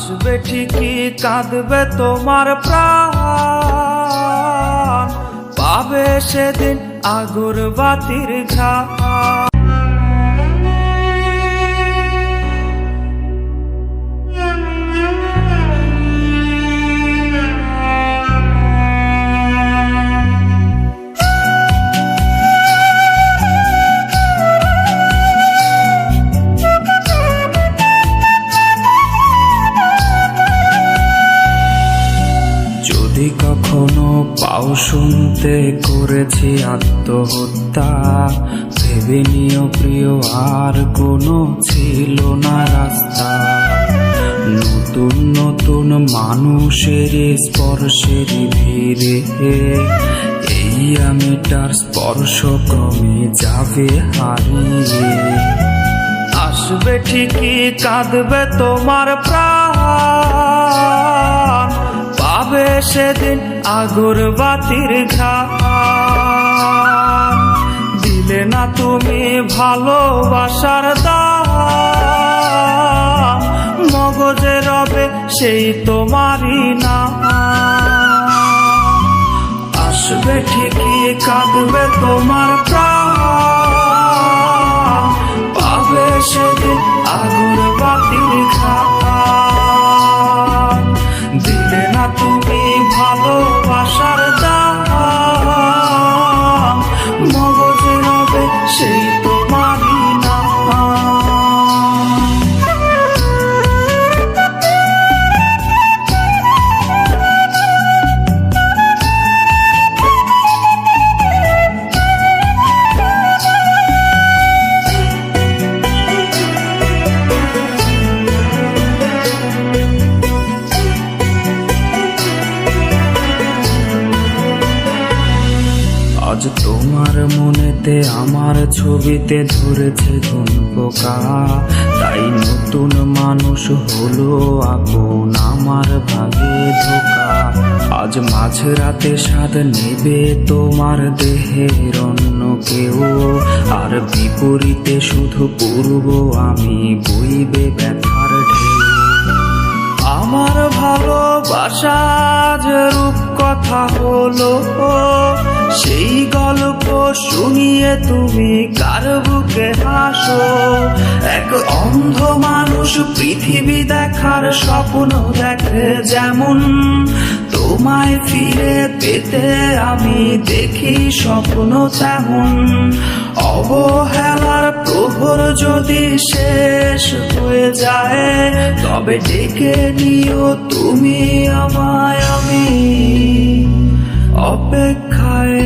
আসবে ঠিকই কাঁদবে তোমার প্রাণ, পাবে সেদিন আগুর বাতির ঘ্রাণ। যদি কখনো পাও শুনতে করেছি আত্মহত্যা, ভেবে নিও প্রিয় আর কোনো ছিল না রাস্তা। নতুন নতুন মানুষের স্পর্শের ভিড়ে এই আমিটার স্পর্শ ক্রমে যাবে হারিয়ে। আসবে ঠিকই কাঁদবে তোমার প্রাণ, পাবে সেদিন আগুর বাতির ঘ্রাণ। দিলে না তুমি ভালোবাসার দাম, মগজে রবে সেই তোমারই নাম। আসবে ঠিকই কাঁদবে তোমার প্রাণ, পাবে সেদিন আগুর বাতির ঘ্রাণ। দিলে না তুমি ভালোবাসার দাম, মগজে রবে সেই তোমারই নাম। আজ তোমার মনেতে আমার ছবিতে ধরেছে কোন পোকা, তাই নতুন মানুষ হলো আপন আমার ভাগে ধোকা। আজ মাঝরাতে স্বাদ নেবে তোমার দেহের অন্য কেউ, আর বিপরীতে শুধু পূর্ব আমি বইবে ব্যথার ঢেউ। আমার ভালোবাসা যে রূপ কথা হলো, সেই গল্প শুনিয়ে তুমি কার বুকে হাসো। এক অন্ধ মানুষ পৃথিবী দেখার স্বপ্ন দেখে যেমন, তোমায় ফিরে পেতে আমি দেখি স্বপ্ন তেমন। অবহেলার প্রহর যদি শেষ হয়ে যায়, তবে ডেকে নিও তুমি আমায়, আমি অপেক্ষায়।